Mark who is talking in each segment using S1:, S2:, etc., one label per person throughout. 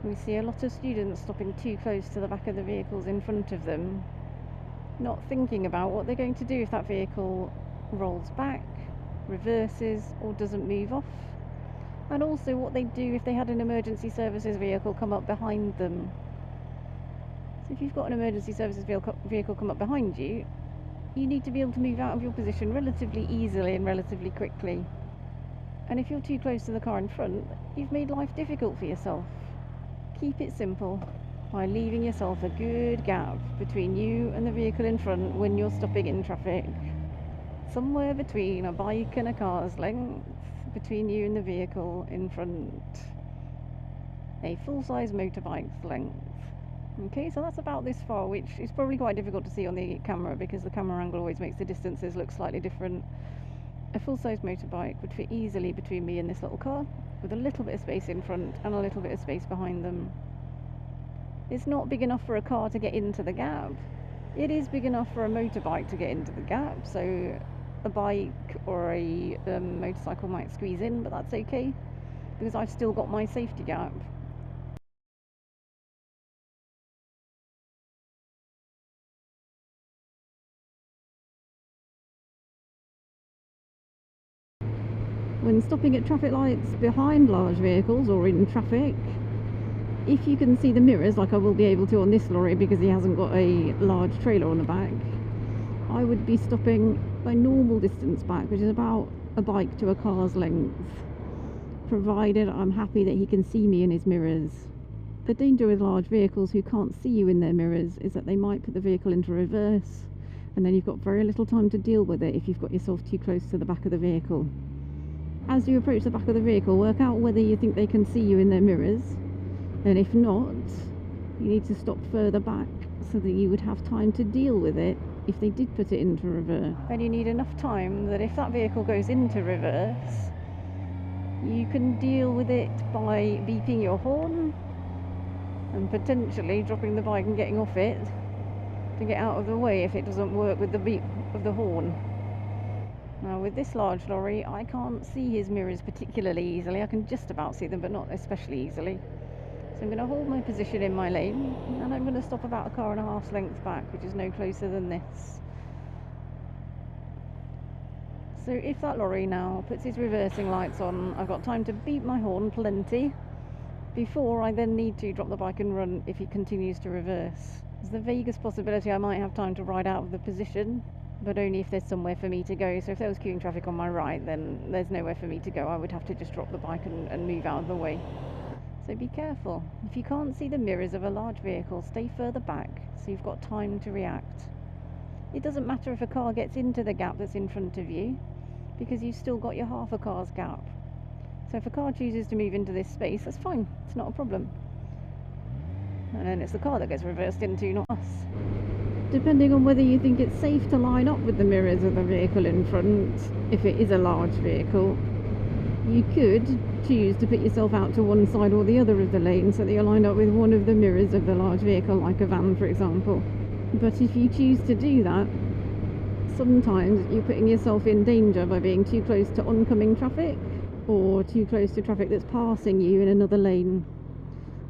S1: We see a lot of students stopping too close to the back of the vehicles in front of them, not thinking about what they're going to do if that vehicle rolls back, reverses, or doesn't move off, and also what they'd do if they had an emergency services vehicle come up behind them. So if you've got an emergency services vehicle come up behind you, you need to be able to move out of your position relatively easily and relatively quickly. And if you're too close to the car in front, you've made life difficult for yourself. Keep it simple by leaving yourself a good gap between you and the vehicle in front when you're stopping in traffic. Somewhere between a bike and a car's length between you and the vehicle in front. A full-size motorbike's length. Okay, so that's about this far, which is probably quite difficult to see on the camera because the camera angle always makes the distances look slightly different. A full-size motorbike would fit easily between me and this little car, with a little bit of space in front and a little bit of space behind them. It's not big enough for a car to get into the gap. It is big enough for a motorbike to get into the gap, so a bike or a motorcycle might squeeze in, but that's okay because I've still got my safety gap. When stopping at traffic lights behind large vehicles or in traffic, if you can see the mirrors, like I will be able to on this lorry because he hasn't got a large trailer on the back, I would be stopping by normal distance back, which is about a bike to a car's length, provided I'm happy that he can see me in his mirrors. The danger with large vehicles who can't see you in their mirrors is that they might put the vehicle into reverse, and then you've got very little time to deal with it if you've got yourself too close to the back of the vehicle. As you approach the back of the vehicle, work out whether you think they can see you in their mirrors, and if not, you need to stop further back so that you would have time to deal with it if they did put it into reverse. And you need enough time that if that vehicle goes into reverse, you can deal with it by beeping your horn and potentially dropping the bike and getting off it to get out of the way if it doesn't work with the beep of the horn. Now with this large lorry, I can't see his mirrors particularly easily. I can just about see them, but not especially easily. So I'm going to hold my position in my lane, and I'm going to stop about a car and a half's length back, which is no closer than this. So if that lorry now puts his reversing lights on, I've got time to beep my horn plenty before I then need to drop the bike and run if he continues to reverse. There's the vaguest possibility I might have time to ride out of the position, but only if there's somewhere for me to go. So if there was queuing traffic on my right, then there's nowhere for me to go. I would have to just drop the bike and move out of the way. So be careful. If you can't see the mirrors of a large vehicle, stay further back so you've got time to react. It doesn't matter if a car gets into the gap that's in front of you, because you've still got your half a car's gap. So if a car chooses to move into this space, that's fine. It's not a problem. And then it's the car that gets reversed into, not us. Depending on whether you think it's safe to line up with the mirrors of the vehicle in front, if it is a large vehicle, you could choose to put yourself out to one side or the other of the lane so that you're lined up with one of the mirrors of the large vehicle, like a van for example. But if you choose to do that, sometimes you're putting yourself in danger by being too close to oncoming traffic or too close to traffic that's passing you in another lane.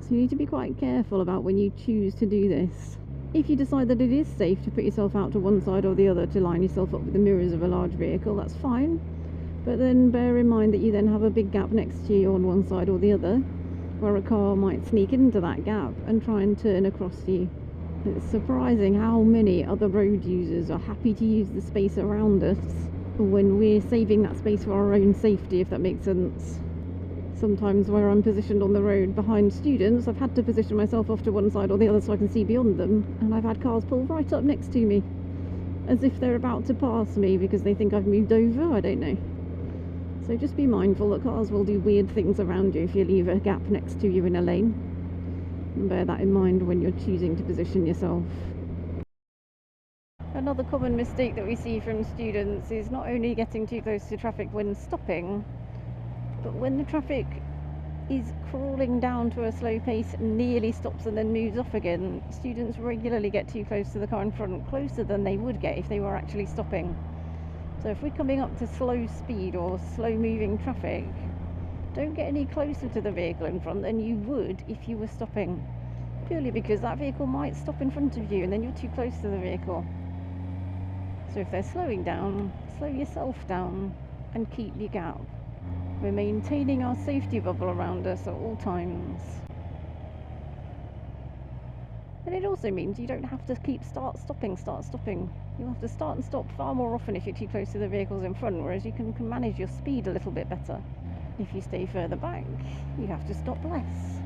S1: So you need to be quite careful about when you choose to do this. If you decide that it is safe to put yourself out to one side or the other to line yourself up with the mirrors of a large vehicle, that's fine. But then bear in mind that you then have a big gap next to you on one side or the other, where a car might sneak into that gap and try and turn across you. It's surprising how many other road users are happy to use the space around us when we're saving that space for our own safety, if that makes sense. Sometimes where I'm positioned on the road behind students, I've had to position myself off to one side or the other so I can see beyond them, and I've had cars pull right up next to me as if they're about to pass me because they think I've moved over. I don't know. So just be mindful that cars will do weird things around you if you leave a gap next to you in a lane. And bear that in mind when you're choosing to position yourself. Another common mistake that we see from students is not only getting too close to traffic when stopping, but when the traffic is crawling down to a slow pace and nearly stops and then moves off again, students regularly get too close to the car in front, closer than they would get if they were actually stopping. So if we're coming up to slow speed or slow moving traffic, don't get any closer to the vehicle in front than you would if you were stopping. Purely because that vehicle might stop in front of you and then you're too close to the vehicle. So if they're slowing down, slow yourself down and keep your gap. We're maintaining our safety bubble around us at all times. And it also means you don't have to keep start, stopping. You'll have to start and stop far more often if you're too close to the vehicles in front, whereas you can manage your speed a little bit better. If you stay further back, you have to stop less.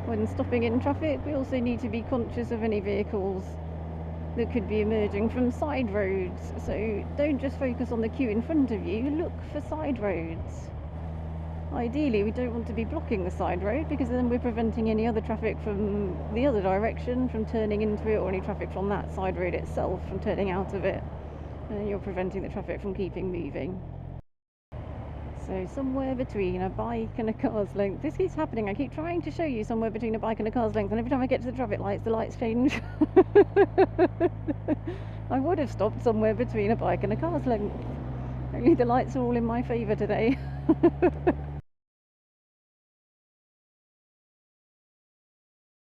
S1: When stopping in traffic, we also need to be conscious of any vehicles that could be emerging from side roads. So don't just focus on the queue in front of you, look for side roads. Ideally, we don't want to be blocking the side road because then we're preventing any other traffic from the other direction from turning into it, or any traffic from that side road itself from turning out of it. And you're preventing the traffic from keeping moving. So somewhere between a bike and a car's length. This keeps happening. I keep trying to show you somewhere between a bike and a car's length, and every time I get to the traffic lights, the lights change. I would have stopped somewhere between a bike and a car's length. Only the lights are all in my favour today.